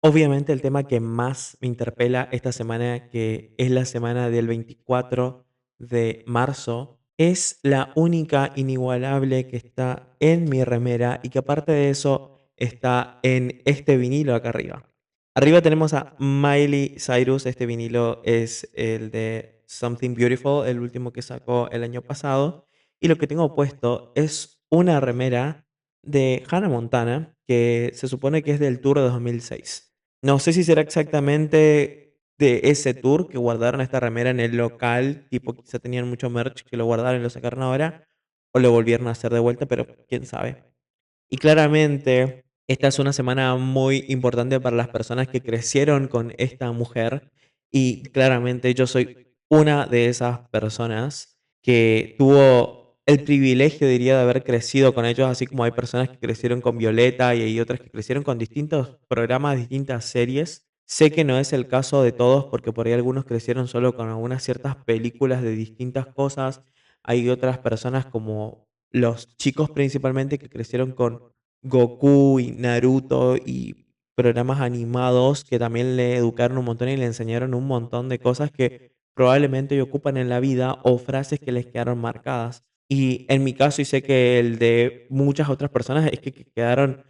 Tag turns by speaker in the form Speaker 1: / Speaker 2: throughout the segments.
Speaker 1: Obviamente el tema que más me interpela esta semana, que es la semana del 24 de marzo, es la única inigualable que está en mi remera y que aparte de eso está en este vinilo acá arriba. Arriba tenemos a Miley Cyrus, este vinilo es el de Something Beautiful, el último que sacó el año pasado, y lo que tengo puesto es una remera de Hannah Montana, que se supone que es del tour de 2006. No sé si será exactamente de ese tour que guardaron esta remera en el local, tipo quizá tenían mucho merch que lo guardaron y lo sacaron ahora, o lo volvieron a hacer de vuelta, pero quién sabe. Y claramente, esta es una semana muy importante para las personas que crecieron con esta mujer y claramente yo soy una de esas personas que tuvo el privilegio, diría, de haber crecido con ellos, así como hay personas que crecieron con Violeta y hay otras que crecieron con distintos programas, distintas series. Sé que no es el caso de todos porque por ahí algunos crecieron solo con algunas ciertas películas de distintas cosas. Hay otras personas como los chicos principalmente que crecieron con Goku y Naruto y programas animados que también le educaron un montón y le enseñaron un montón de cosas que probablemente hoy ocupan en la vida o frases que les quedaron marcadas. Y en mi caso, y sé que el de muchas otras personas, es que quedaron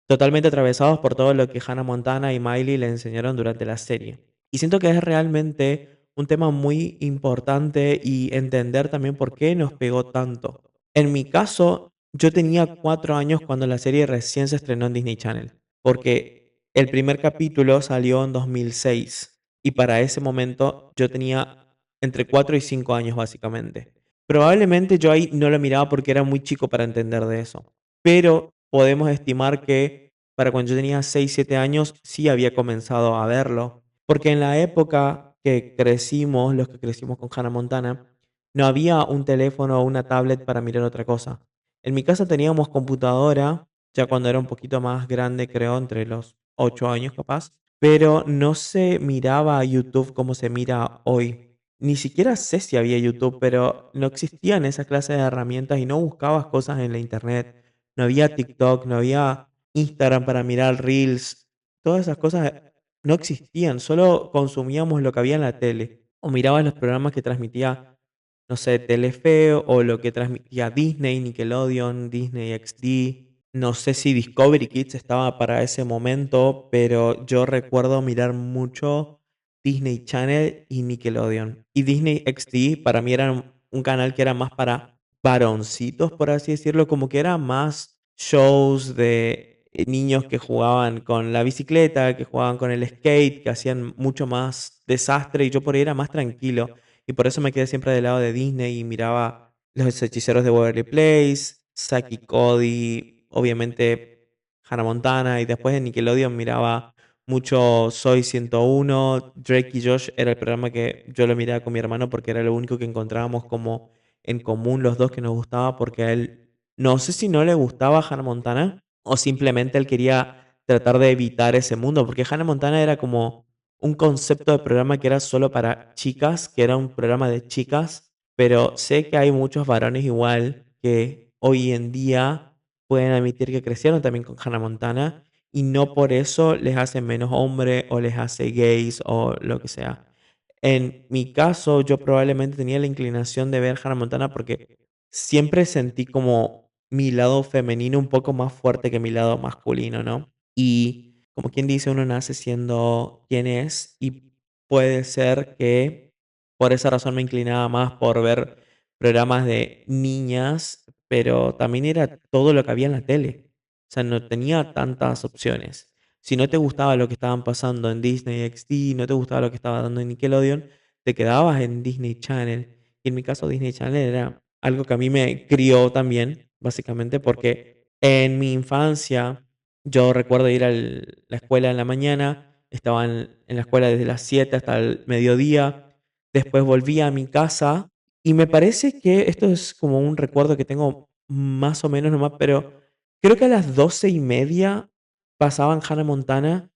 Speaker 1: totalmente atravesados por todo lo que Hannah Montana y Miley le enseñaron durante la serie. Y siento que es realmente un tema muy importante y entender también por qué nos pegó tanto. En mi caso, yo tenía 4 años cuando la serie recién se estrenó en Disney Channel, porque el primer capítulo salió en 2006 y para ese momento yo tenía entre 4 y 5 años básicamente. Probablemente yo ahí no lo miraba porque era muy chico para entender de eso, pero podemos estimar que para cuando yo tenía 6 7 años sí había comenzado a verlo, porque en la época que crecimos, los que crecimos con Hannah Montana, no había un teléfono o una tablet para mirar otra cosa. En mi casa teníamos computadora, ya cuando era un poquito más grande, creo, entre los 8 años capaz, pero no se miraba YouTube como se mira hoy. Ni siquiera sé si había YouTube, pero no existían esas clases de herramientas y no buscabas cosas en la internet. No había TikTok, no había Instagram para mirar Reels. Todas esas cosas no existían, solo consumíamos lo que había en la tele o mirabas los programas que transmitía, no sé, Telefe o lo que transmitía Disney, Nickelodeon, Disney XD. No sé si Discovery Kids estaba para ese momento, pero yo recuerdo mirar mucho Disney Channel y Nickelodeon. Y Disney XD para mí era un canal que era más para varoncitos, por así decirlo, como que era más shows de niños que jugaban con la bicicleta, que jugaban con el skate, que hacían mucho más desastre y yo por ahí era más tranquilo. Y por eso me quedé siempre del lado de Disney y miraba Los Hechiceros de Waverly Place, Zack y Cody, obviamente Hannah Montana, y después de Nickelodeon miraba mucho Soy 101, Drake y Josh era el programa que yo lo miraba con mi hermano porque era lo único que encontrábamos como en común los dos que nos gustaba porque a él no sé si no le gustaba Hannah Montana o simplemente él quería tratar de evitar ese mundo, porque Hannah Montana era como un concepto de programa que era solo para chicas, que era un programa de chicas, pero sé que hay muchos varones igual que hoy en día pueden admitir que crecieron también con Hannah Montana y no por eso les hace menos hombre o les hace gays o lo que sea. En mi caso, yo probablemente tenía la inclinación de ver Hannah Montana porque siempre sentí como mi lado femenino un poco más fuerte que mi lado masculino, ¿no? Y como quien dice, uno nace siendo quien es y puede ser que por esa razón me inclinaba más por ver programas de niñas, pero también era todo lo que había en la tele. O sea, no tenía tantas opciones. Si no te gustaba lo que estaban pasando en Disney XD, no te gustaba lo que estaba dando en Nickelodeon, te quedabas en Disney Channel. Y en mi caso, Disney Channel era algo que a mí me crió también, básicamente, porque en mi infancia yo recuerdo ir a la escuela en la mañana, estaba en la escuela desde las 7 hasta el mediodía, después volvía a mi casa y me parece que esto es como un recuerdo que tengo más o menos nomás, pero creo que a las 12:30 pasaban Hannah Montana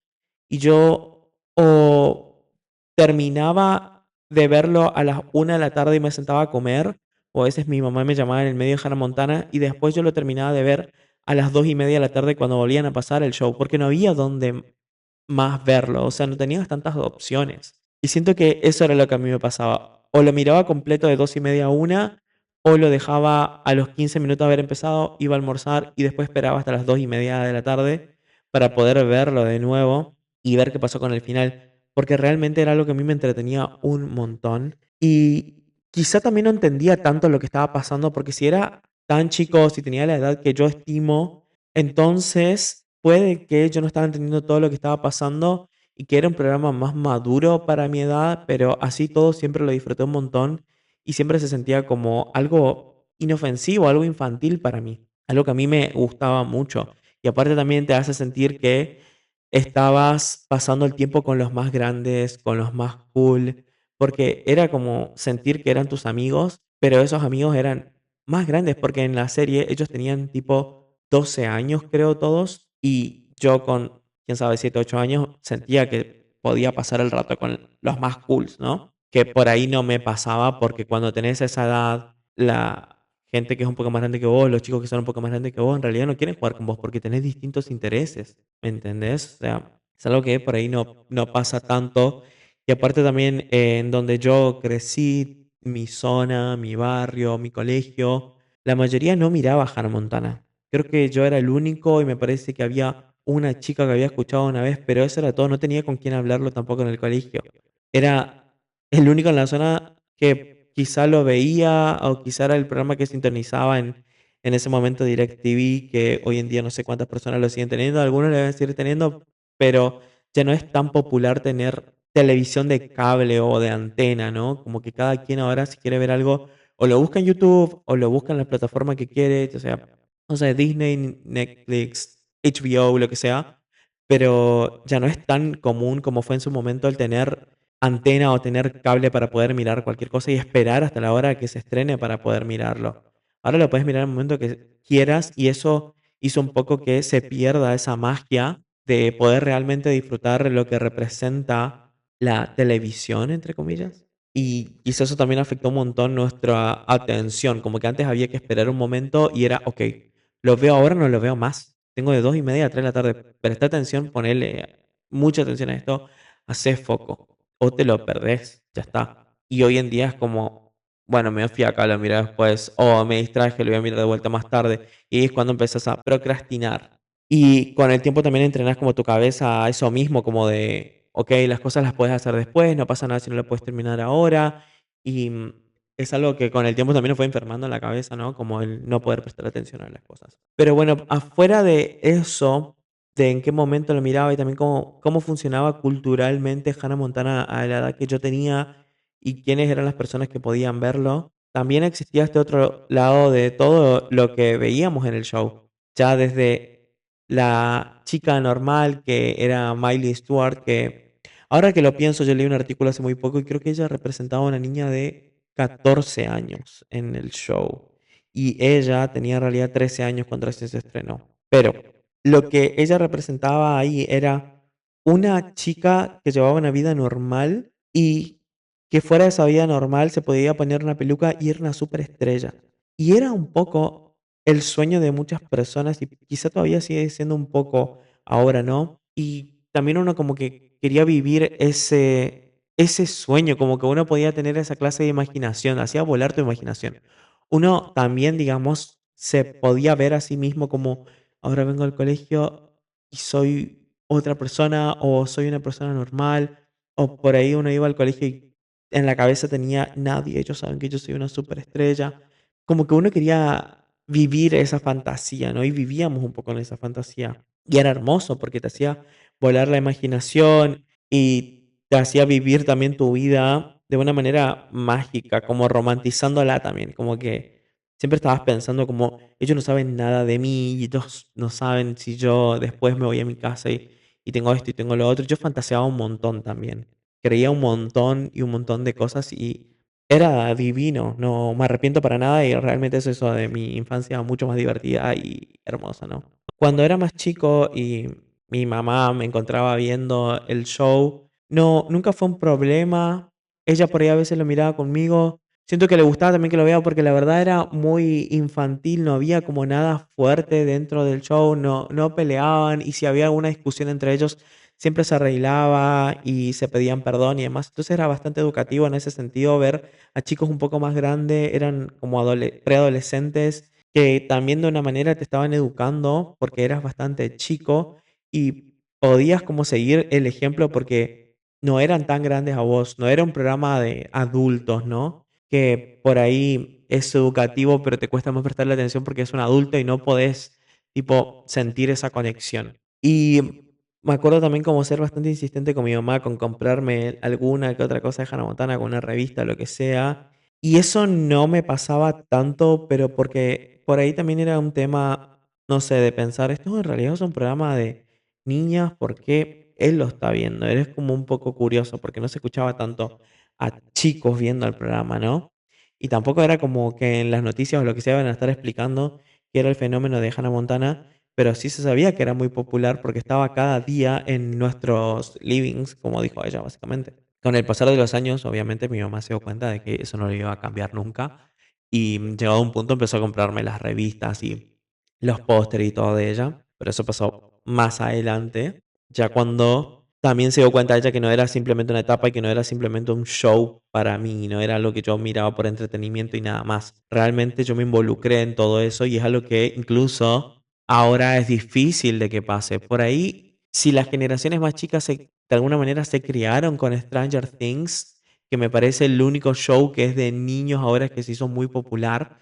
Speaker 1: y yo o terminaba de verlo a las 1 de la tarde y me sentaba a comer, o a veces mi mamá me llamaba en el medio de Hannah Montana y después yo lo terminaba de ver a las 2:30 de la tarde cuando volvían a pasar el show, porque no había donde más verlo, o sea, no tenías tantas opciones. Y siento que eso era lo que a mí me pasaba. O lo miraba completo de 2:30 a 1, o lo dejaba a los 15 minutos de haber empezado, iba a almorzar y después esperaba hasta las 2:30 de la tarde para poder verlo de nuevo y ver qué pasó con el final. Porque realmente era algo que a mí me entretenía un montón. Y quizá también no entendía tanto lo que estaba pasando, porque si era tan chico, si tenía la edad que yo estimo, entonces puede que yo no estaba entendiendo todo lo que estaba pasando y que era un programa más maduro para mi edad, pero así todo siempre lo disfruté un montón y siempre se sentía como algo inofensivo, algo infantil para mí, algo que a mí me gustaba mucho. Y aparte también te hace sentir que estabas pasando el tiempo con los más grandes, con los más cool, porque era como sentir que eran tus amigos, pero esos amigos eran más grandes, porque en la serie ellos tenían tipo 12 años, creo todos, y yo con, quién sabe, 7 8 años, sentía que podía pasar el rato con los más cools, ¿no? Que por ahí no me pasaba, porque cuando tenés esa edad, la gente que es un poco más grande que vos, los chicos que son un poco más grandes que vos, en realidad no quieren jugar con vos porque tenés distintos intereses, ¿me entendés? O sea, es algo que por ahí no pasa tanto. Y aparte también en donde yo crecí, mi zona, mi barrio, mi colegio, la mayoría no miraba Hannah Montana. Creo que yo era el único y me parece que había una chica que había escuchado una vez, pero eso era todo, no tenía con quién hablarlo tampoco en el colegio. Era el único en la zona que quizá lo veía o quizá era el programa que sintonizaba en ese momento DirecTV, que hoy en día no sé cuántas personas lo siguen teniendo, algunos lo deben seguir teniendo, pero ya no es tan popular tener televisión de cable o de antena, ¿no? Como que cada quien ahora si quiere ver algo o lo busca en YouTube o lo busca en la plataforma que quiere, o sea, no sé, Disney, Netflix, HBO, lo que sea, pero ya no es tan común como fue en su momento el tener antena o tener cable para poder mirar cualquier cosa y esperar hasta la hora que se estrene para poder mirarlo. Ahora lo puedes mirar en el momento que quieras y eso hizo un poco que se pierda esa magia de poder realmente disfrutar lo que representa la televisión, entre comillas. Y quizás eso también afectó un montón nuestra atención, como que antes había que esperar un momento y era, ok, lo veo ahora, no lo veo más. Tengo de 2:30 a 3 de la tarde. Presta atención, ponele mucha atención a esto, hace foco o te lo perdés, ya está. Y hoy en día es como, bueno, me fui acá, lo miré después, o me distraje, lo voy a mirar de vuelta más tarde. Y es cuando empiezas a procrastinar. Y con el tiempo también entrenas como tu cabeza a eso mismo, como de, ok, las cosas las puedes hacer después, no pasa nada si no lo puedes terminar ahora. Y es algo que con el tiempo también nos fue enfermando en la cabeza, ¿no? Como el no poder prestar atención a las cosas. Pero bueno, afuera de eso, de en qué momento lo miraba y también cómo funcionaba culturalmente Hannah Montana a la edad que yo tenía y quiénes eran las personas que podían verlo, también existía este otro lado de todo lo que veíamos en el show. Ya desde la chica normal que era Miley Stewart, que ahora que lo pienso, yo leí un artículo hace muy poco y creo que ella representaba a una niña de 14 años en el show. Y ella tenía en realidad 13 años cuando recién se estrenó. Pero lo que ella representaba ahí era una chica que llevaba una vida normal y que fuera de esa vida normal se podía poner una peluca y era una superestrella. Y era un poco el sueño de muchas personas y quizá todavía sigue siendo un poco ahora, ¿no? Y también uno como que quería vivir ese sueño, como que uno podía tener esa clase de imaginación, hacía volar tu imaginación. Uno también, digamos, se podía ver a sí mismo como ahora vengo al colegio y soy otra persona o soy una persona normal o por ahí uno iba al colegio y en la cabeza tenía nadie, ellos saben que yo soy una superestrella. Como que uno quería vivir esa fantasía, ¿no? Y vivíamos un poco en esa fantasía. Y era hermoso porque te hacía volar la imaginación y te hacía vivir también tu vida de una manera mágica, como romantizándola también, como que siempre estabas pensando como ellos no saben nada de mí y ellos no saben si yo después me voy a mi casa y tengo esto y tengo lo otro. Yo fantaseaba un montón también. Creía un montón y un montón de cosas y era divino. No me arrepiento para nada y realmente es eso de mi infancia mucho más divertida y hermosa, ¿no? Cuando era más chico y mi mamá me encontraba viendo el show, no, nunca fue un problema. Ella por ahí a veces lo miraba conmigo. Siento que le gustaba también que lo vea porque la verdad era muy infantil, no había como nada fuerte dentro del show, no peleaban y si había alguna discusión entre ellos, siempre se arreglaba y se pedían perdón y demás. Entonces era bastante educativo en ese sentido ver a chicos un poco más grandes, eran como preadolescentes que también de una manera te estaban educando porque eras bastante chico y podías como seguir el ejemplo porque no eran tan grandes a vos, no era un programa de adultos, ¿no? Que por ahí es educativo, pero te cuesta más prestarle atención porque es un adulto y no podés, tipo, sentir esa conexión. Y me acuerdo también como ser bastante insistente con mi mamá, con comprarme alguna que otra cosa de Hannah Montana, con una revista, lo que sea. Y eso no me pasaba tanto, pero porque por ahí también era un tema, no sé, de pensar, esto en realidad es un programa de niñas, ¿por qué él lo está viendo? Eres como un poco curioso, porque no se escuchaba tanto a chicos viendo el programa, ¿no? Y tampoco era como que en las noticias o lo que se iban a estar explicando qué era el fenómeno de Hannah Montana, pero sí se sabía que era muy popular porque estaba cada día en nuestros livings, como dijo ella, básicamente. Con el pasar de los años, obviamente, mi mamá se dio cuenta de que eso no lo iba a cambiar nunca. Y llegado a un punto empezó a comprarme las revistas y los pósteres y todo de ella. Pero eso pasó más adelante, ya cuando también se dio cuenta ella que no era simplemente una etapa y que no era simplemente un show para mí, no era algo que yo miraba por entretenimiento y nada más. Realmente yo me involucré en todo eso y es algo que incluso ahora es difícil de que pase. Por ahí, si las generaciones más chicas de alguna manera se criaron con Stranger Things, que me parece el único show que es de niños ahora que se hizo muy popular,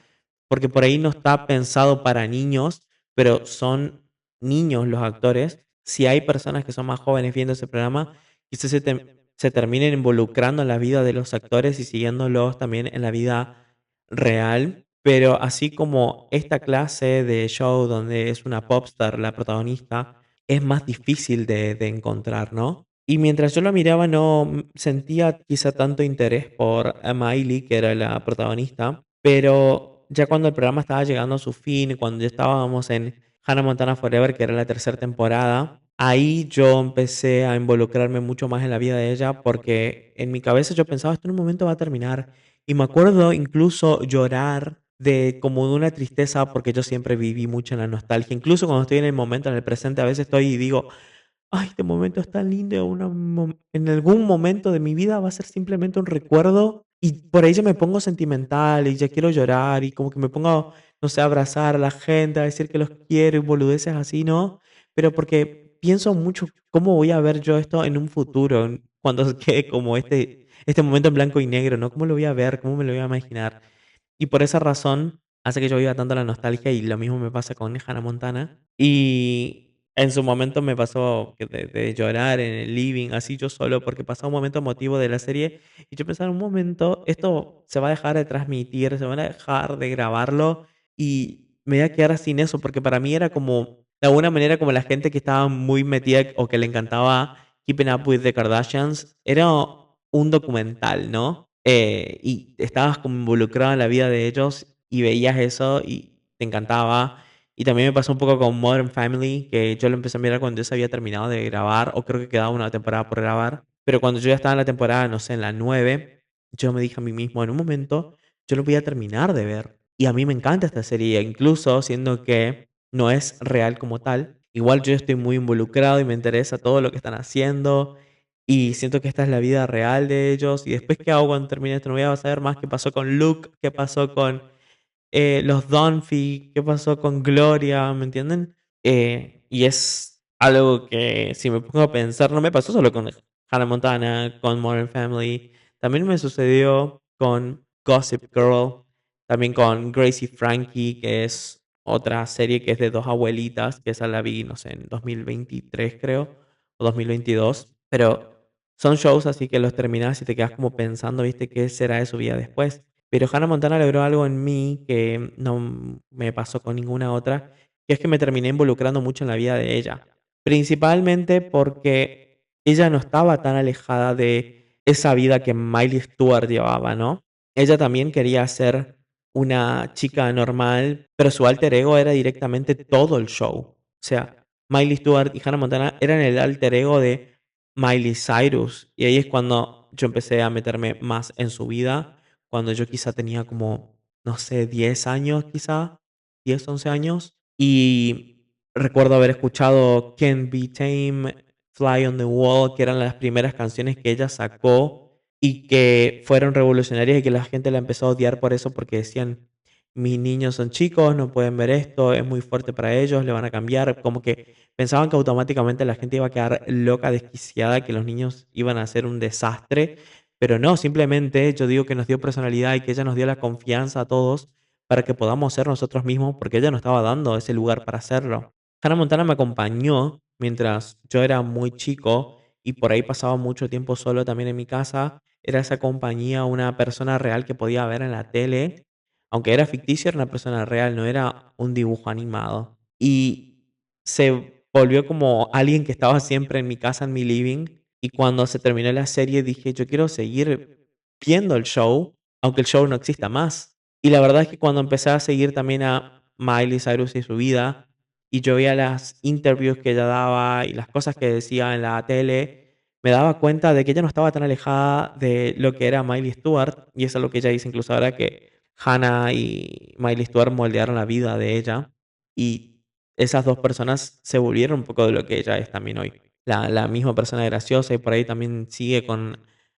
Speaker 1: porque por ahí no está pensado para niños, pero son niños los actores. Si hay personas que son más jóvenes viendo ese programa, quizás se terminen involucrando en la vida de los actores y siguiéndolos también en la vida real. Pero así como esta clase de show donde es una popstar la protagonista, es más difícil de encontrar, ¿no? Y mientras yo lo miraba, no sentía quizá tanto interés por Miley, que era la protagonista, pero ya cuando el programa estaba llegando a su fin, cuando ya estábamos en Hannah Montana Forever, que era la tercera temporada, ahí yo empecé a involucrarme mucho más en la vida de ella porque en mi cabeza yo pensaba, esto en un momento va a terminar. Y me acuerdo incluso llorar de como de una tristeza porque yo siempre viví mucho en la nostalgia. Incluso cuando estoy en el momento, en el presente, a veces estoy y digo, ay, este momento es tan lindo, en algún momento de mi vida va a ser simplemente un recuerdo y por ahí ya me pongo sentimental y ya quiero llorar y como que me pongo, no sé, a abrazar a la gente, a decir que los quiero y boludeces así, ¿no? Pero porque pienso mucho cómo voy a ver yo esto en un futuro, cuando quede como este momento en blanco y negro, ¿no? ¿Cómo lo voy a ver? ¿Cómo me lo voy a imaginar? Y por esa razón hace que yo viva tanto la nostalgia y lo mismo me pasa con Hannah Montana. Y en su momento me pasó de llorar en el living, así yo solo, porque pasaba un momento emotivo de la serie y yo pensaba, en un momento, esto se va a dejar de transmitir, se van a dejar de grabarlo y me voy a quedar sin eso, porque para mí era como, de alguna manera, como la gente que estaba muy metida o que le encantaba Keeping Up with the Kardashians, era un documental, ¿no? Y estabas como involucrado en la vida de ellos y veías eso y te encantaba. Y también me pasó un poco con Modern Family, que yo lo empecé a mirar cuando ya se había terminado de grabar, o creo que quedaba una temporada por grabar. Pero cuando yo ya estaba en la temporada, no sé, en la 9 yo me dije a mí mismo, en un momento, yo lo voy a terminar de ver. Y a mí me encanta esta serie, incluso siendo que no es real como tal. Igual yo estoy muy involucrado y me interesa todo lo que están haciendo. Y siento que esta es la vida real de ellos. Y después, ¿qué hago cuando termine esto? No voy a saber más qué pasó con Luke, qué pasó con los Dunphy, qué pasó con Gloria, ¿me entienden? Y es algo que si me pongo a pensar, no me pasó solo con Hannah Montana, con Modern Family, también me sucedió con Gossip Girl, también con Gracie Frankie, que es otra serie que es de dos abuelitas, que esa la vi, no sé, en 2023 creo, o 2022, pero son shows así que los terminas y te quedas como pensando, ¿viste? ¿Qué será de su vida después? Pero Hannah Montana logró algo en mí que no me pasó con ninguna otra, que es que me terminé involucrando mucho en la vida de ella. Principalmente porque ella no estaba tan alejada de esa vida que Miley Stewart llevaba, ¿no? Ella también quería ser una chica normal, pero su alter ego era directamente todo el show. O sea, Miley Stewart y Hannah Montana eran el alter ego de Miley Cyrus. Y ahí es cuando yo empecé a meterme más en su vida cuando yo quizá tenía como, no sé, 10 años quizá, 10 11 años. Y recuerdo haber escuchado Can't Be Tame, Fly on the Wall, que eran las primeras canciones que ella sacó y que fueron revolucionarias y que la gente la empezó a odiar por eso, porque decían, mis niños son chicos, no pueden ver esto, es muy fuerte para ellos, le van a cambiar, como que pensaban que automáticamente la gente iba a quedar loca, desquiciada, que los niños iban a ser un desastre, pero no, simplemente yo digo que nos dio personalidad y que ella nos dio la confianza a todos para que podamos ser nosotros mismos, porque ella nos estaba dando ese lugar para hacerlo. Hannah Montana me acompañó mientras yo era muy chico y por ahí pasaba mucho tiempo solo también en mi casa. Era esa compañía, una persona real que podía ver en la tele. Aunque era ficticio, era una persona real, no era un dibujo animado. Y se volvió como alguien que estaba siempre en mi casa, en mi living. Y cuando se terminó la serie dije, yo quiero seguir viendo el show, aunque el show no exista más. Y la verdad es que cuando empecé a seguir también a Miley Cyrus y su vida, y yo veía las interviews que ella daba y las cosas que decía en la tele, me daba cuenta de que ella no estaba tan alejada de lo que era Miley Stewart, y eso es lo que ella dice incluso ahora, que Hannah y Miley Stewart moldearon la vida de ella, y esas dos personas se volvieron un poco de lo que ella es también hoy. La misma persona graciosa y por ahí también sigue con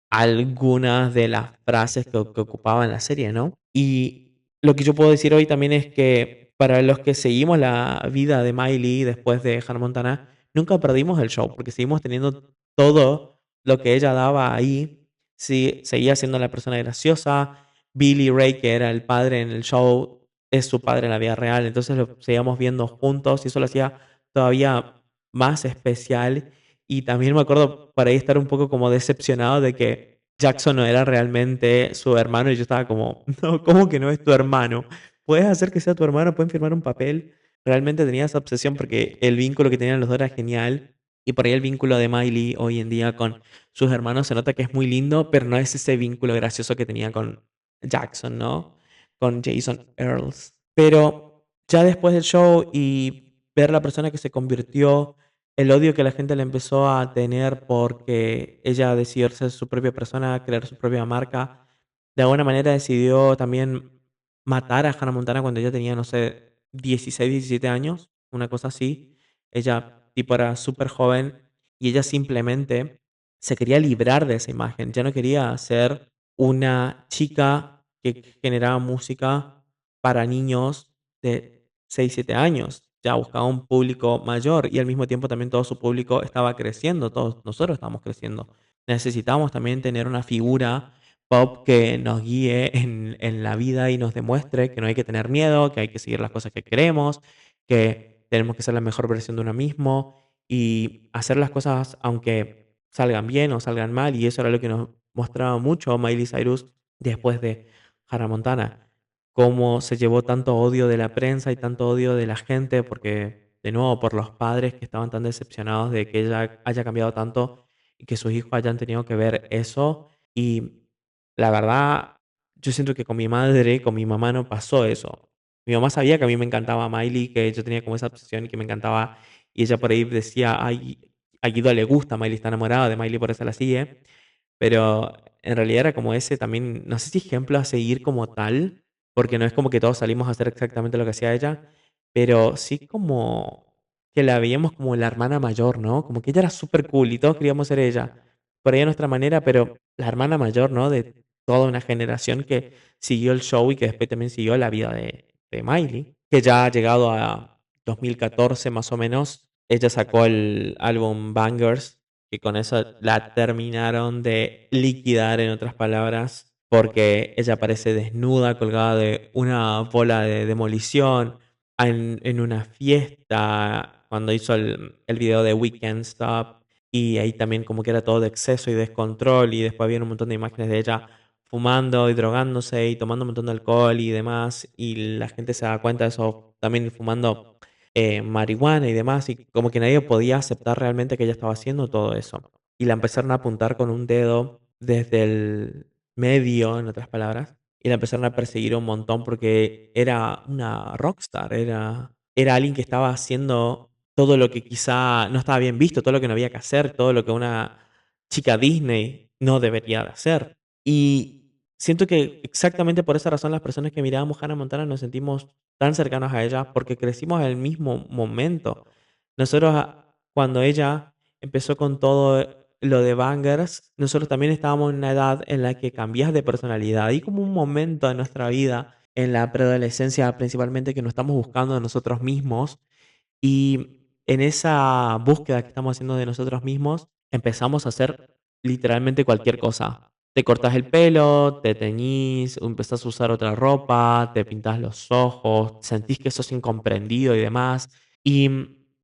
Speaker 1: algunas de las frases que ocupaba en la serie, ¿no? Y lo que yo puedo decir hoy también es que para los que seguimos la vida de Miley después de Hannah Montana, nunca perdimos el show, porque seguimos teniendo todo lo que ella daba ahí. Sí, seguía siendo la persona graciosa. Billy Ray, que era el padre en el show, es su padre en la vida real. Entonces lo seguíamos viendo juntos y eso lo hacía todavía más especial. Y también me acuerdo por ahí estar un poco como decepcionado de que Jackson no era realmente su hermano y yo estaba como, no, ¿cómo que no es tu hermano? ¿Puedes hacer que sea tu hermano? ¿Pueden firmar un papel? Realmente tenía esa obsesión porque el vínculo que tenían los dos era genial y por ahí el vínculo de Miley hoy en día con sus hermanos se nota que es muy lindo, pero no es ese vínculo gracioso que tenía con Jackson, ¿no? Con Jason Earls. Pero ya después del show y ver la persona que se convirtió, el odio que la gente le empezó a tener porque ella decidió ser su propia persona, crear su propia marca, de alguna manera decidió también matar a Hannah Montana cuando ella tenía, no sé, 16 17 años, una cosa así. Ella, tipo, era súper joven y ella simplemente se quería librar de esa imagen. Ya no quería ser una chica que generaba música para niños de 6 7 años. Ya buscaba un público mayor y al mismo tiempo también todo su público estaba creciendo, todos nosotros estamos creciendo. Necesitamos también tener una figura pop que nos guíe en la vida y nos demuestre que no hay que tener miedo, que hay que seguir las cosas que queremos, que tenemos que ser la mejor versión de uno mismo y hacer las cosas aunque salgan bien o salgan mal. Y eso era lo que nos mostraba mucho Miley Cyrus después de Hannah Montana. Cómo se llevó tanto odio de la prensa y tanto odio de la gente, porque, de nuevo, por los padres que estaban tan decepcionados de que ella haya cambiado tanto y que sus hijos hayan tenido que ver eso. Y la verdad, yo siento que con mi madre, con mi mamá no pasó eso. Mi mamá sabía que a mí me encantaba Miley, que yo tenía como esa obsesión y que me encantaba. Y ella por ahí decía, ay, a Guido le gusta Miley, está enamorada de Miley, por eso la sigue. Pero en realidad era como ese también, no sé si ejemplo a seguir como tal, porque no es como que todos salimos a hacer exactamente lo que hacía ella, pero sí como que la veíamos como la hermana mayor, ¿no? Como que ella era súper cool y todos queríamos ser ella, por ahí a nuestra manera, pero la hermana mayor, ¿no? De toda una generación que siguió el show y que después también siguió la vida de Miley, que ya ha llegado a 2014 más o menos. Ella sacó el álbum Bangers, que con eso la terminaron de liquidar, en otras palabras, porque ella aparece desnuda, colgada de una bola de demolición en una fiesta, cuando hizo el video de We Can't Stop, y ahí también como que era todo de exceso y descontrol, y después había un montón de imágenes de ella fumando y drogándose y tomando un montón de alcohol y demás, y la gente se da cuenta de eso, también fumando marihuana y demás, y como que nadie podía aceptar realmente que ella estaba haciendo todo eso. Y la empezaron a apuntar con un dedo desde el medio, en otras palabras, y la empezaron a perseguir un montón porque era una rockstar, era alguien que estaba haciendo todo lo que quizá no estaba bien visto, todo lo que no había que hacer, todo lo que una chica Disney no debería de hacer. Y siento que exactamente por esa razón las personas que mirábamos Hannah Montana nos sentimos tan cercanos a ella porque crecimos en el mismo momento. Nosotros, cuando ella empezó con todo lo de Bangers, nosotros también estábamos en una edad en la que cambias de personalidad. Hay como un momento en nuestra vida, en la preadolescencia principalmente, que nos estamos buscando de nosotros mismos y en esa búsqueda que estamos haciendo de nosotros mismos, empezamos a hacer literalmente cualquier cosa. Te cortas el pelo, te teñís, empezás a usar otra ropa, te pintas los ojos, sentís que sos incomprendido y demás. Y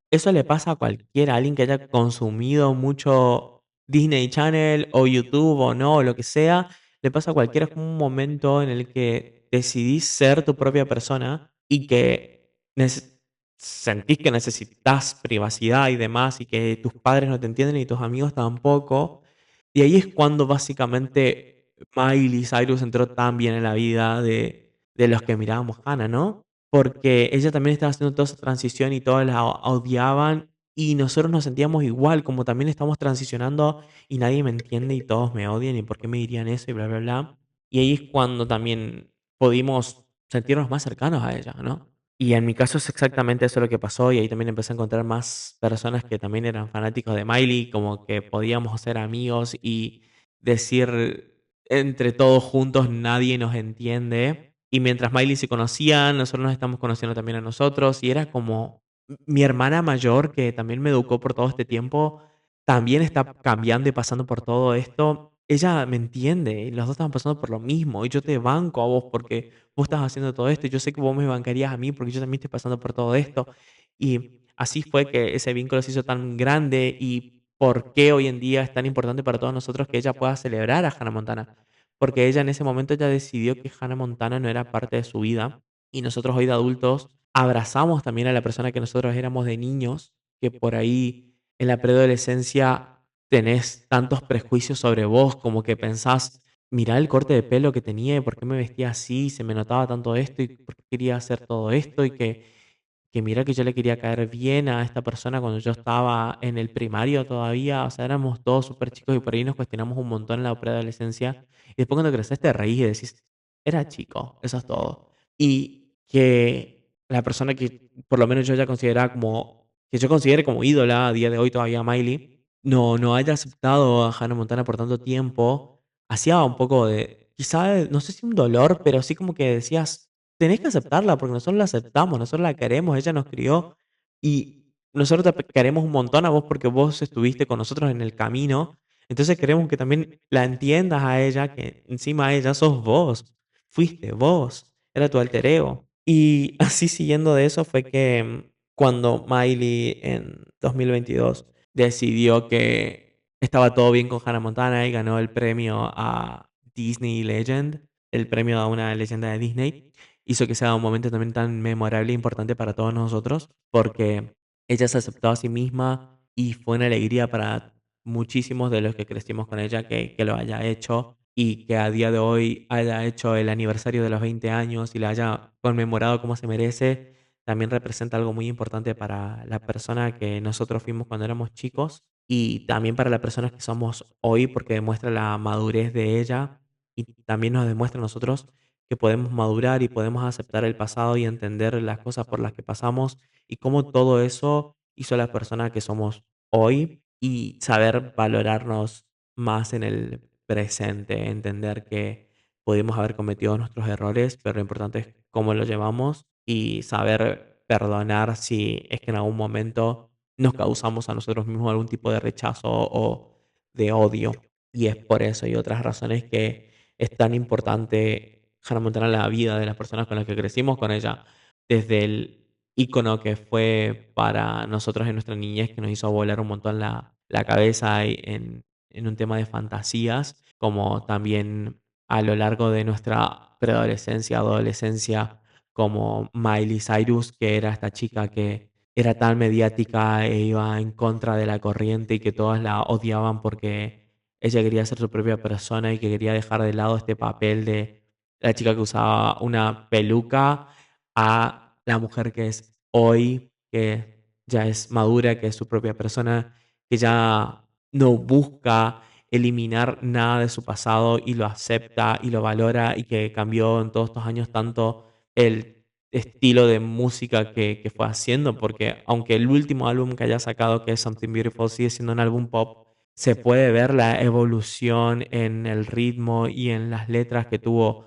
Speaker 1: eso le pasa a cualquiera, a alguien que haya consumido mucho Disney Channel o YouTube o no, o lo que sea, le pasa a cualquiera. Es como un momento en el que decidís ser tu propia persona y que sentís que necesitas privacidad y demás, y que tus padres no te entienden y tus amigos tampoco. Y ahí es cuando básicamente Miley Cyrus entró tan bien en la vida de los que mirábamos Hannah, ¿no? Porque ella también estaba haciendo toda esa transición y todos la odiaban y nosotros nos sentíamos igual, como también estamos transicionando y nadie me entiende y todos me odian y por qué me dirían eso y bla, bla, bla. Y ahí es cuando también pudimos sentirnos más cercanos a ella, ¿no? Y en mi caso es exactamente eso lo que pasó, y ahí también empecé a encontrar más personas que también eran fanáticos de Miley, como que podíamos ser amigos y decir entre todos juntos nadie nos entiende. Y mientras Miley se conocía, nosotros nos estamos conociendo también a nosotros, y era como mi hermana mayor, que también me educó por todo este tiempo, también está cambiando y pasando por todo esto. Ella me entiende, y los dos estamos pasando por lo mismo, y yo te banco a vos porque vos estás haciendo todo esto, y yo sé que vos me bancarías a mí porque yo también estoy pasando por todo esto. Y así fue que ese vínculo se hizo tan grande y por qué hoy en día es tan importante para todos nosotros que ella pueda celebrar a Hannah Montana. Porque ella en ese momento ya decidió que Hannah Montana no era parte de su vida y nosotros hoy de adultos abrazamos también a la persona que nosotros éramos de niños, que por ahí en la preadolescencia tenés tantos prejuicios sobre vos, como que pensás, mirá el corte de pelo que tenía y por qué me vestía así, se me notaba tanto esto y por qué quería hacer todo esto y que mira que yo le quería caer bien a esta persona cuando yo estaba en el primario todavía, o sea, éramos todos súper chicos y por ahí nos cuestionamos un montón en la preadolescencia. Y después cuando creces te reís y decís, era chico, eso es todo. Y que la persona que por lo menos yo ya consideraba como, que yo considere como ídola a día de hoy todavía Miley, no haya aceptado a Hannah Montana por tanto tiempo, hacía un poco de, quizá, no sé si un dolor, pero sí como que decías, tenés que aceptarla porque nosotros la aceptamos, nosotros la queremos, ella nos crió y nosotros te queremos un montón a vos porque vos estuviste con nosotros en el camino. Entonces queremos que también la entiendas a ella, que encima ella sos vos, fuiste vos, era tu alter ego. Y así siguiendo de eso fue que cuando Miley en 2022 decidió que estaba todo bien con Hannah Montana y ganó el premio a Disney Legend, el premio a una leyenda de Disney, hizo que sea un momento también tan memorable e importante para todos nosotros, porque ella se aceptó a sí misma y fue una alegría para muchísimos de los que crecimos con ella que lo haya hecho y que a día de hoy haya hecho el aniversario de los 20 años y la haya conmemorado como se merece, también representa algo muy importante para la persona que nosotros fuimos cuando éramos chicos y también para la persona que somos hoy porque demuestra la madurez de ella y también nos demuestra a nosotros que podemos madurar y podemos aceptar el pasado y entender las cosas por las que pasamos y cómo todo eso hizo a la persona que somos hoy y saber valorarnos más en el presente, entender que pudimos haber cometido nuestros errores, pero lo importante es cómo lo llevamos y saber perdonar si es que en algún momento nos causamos a nosotros mismos algún tipo de rechazo o de odio. Y es por eso y otras razones que es tan importante Hannah Montana en la vida de las personas con las que crecimos con ella, desde el ícono que fue para nosotros en nuestra niñez, que nos hizo volar un montón la cabeza en un tema de fantasías, como también a lo largo de nuestra preadolescencia, adolescencia, como Miley Cyrus, que era esta chica que era tan mediática e iba en contra de la corriente y que todas la odiaban porque ella quería ser su propia persona y que quería dejar de lado este papel de la chica que usaba una peluca a la mujer que es hoy, que ya es madura, que es su propia persona, que ya no busca eliminar nada de su pasado y lo acepta y lo valora y que cambió en todos estos años tanto el estilo de música que fue haciendo, porque aunque el último álbum que haya sacado, que es Something Beautiful, sigue siendo un álbum pop, se puede ver la evolución en el ritmo y en las letras que tuvo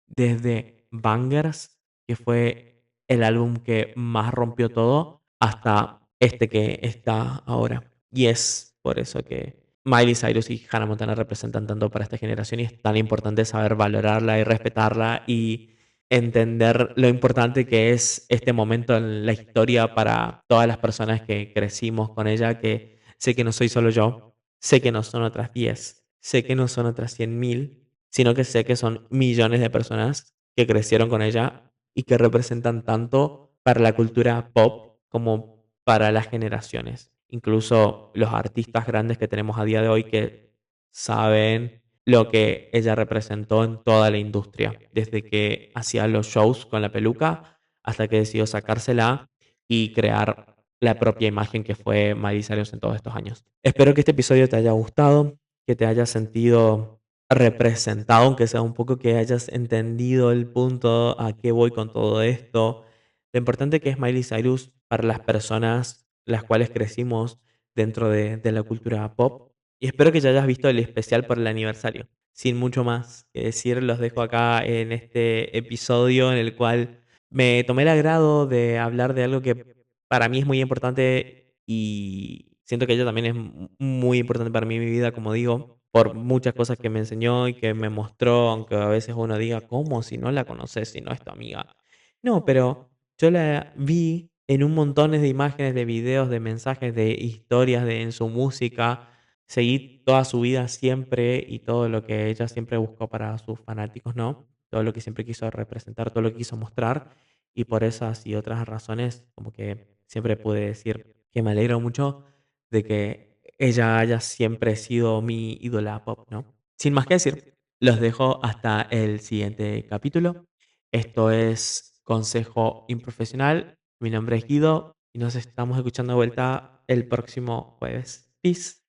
Speaker 1: desde Bangers, que fue el álbum que más rompió todo, hasta este que está ahora. Y es por eso que Miley Cyrus y Hannah Montana representan tanto para esta generación y es tan importante saber valorarla y respetarla y entender lo importante que es este momento en la historia para todas las personas que crecimos con ella, que sé que no soy solo yo, sé que no son otras 10, sé que no son otras 100.000, sino que sé que son millones de personas que crecieron con ella y que representan tanto para la cultura pop como para las generaciones. Incluso los artistas grandes que tenemos a día de hoy que saben lo que ella representó en toda la industria, desde que hacía los shows con la peluca hasta que decidió sacársela y crear la propia imagen que fue Miley Cyrus en todos estos años. Espero que este episodio te haya gustado, que te hayas sentido representado, aunque sea un poco que hayas entendido el punto a qué voy con todo esto. Lo importante que es Miley Cyrus para las personas las cuales crecimos dentro de la cultura pop. Y espero que ya hayas visto el especial por el aniversario. Sin mucho más que decir, los dejo acá en este episodio en el cual me tomé el agrado de hablar de algo que para mí es muy importante y siento que ella también es muy importante para mí en mi vida, como digo, por muchas cosas que me enseñó y que me mostró, aunque a veces uno diga, ¿cómo si no la conoces, si no es tu amiga? No, pero yo la vi en un montón de imágenes, de videos, de mensajes, de historias, en su música. Seguí toda su vida siempre y todo lo que ella siempre buscó para sus fanáticos, ¿no? Todo lo que siempre quiso representar, todo lo que quiso mostrar. Y por esas y otras razones, como que siempre pude decir que me alegro mucho de que ella haya siempre sido mi ídola pop, ¿no? Sin más que decir, los dejo hasta el siguiente capítulo. Esto es Consejo Improfesional. Mi nombre es Guido y nos estamos escuchando de vuelta el próximo jueves. Peace.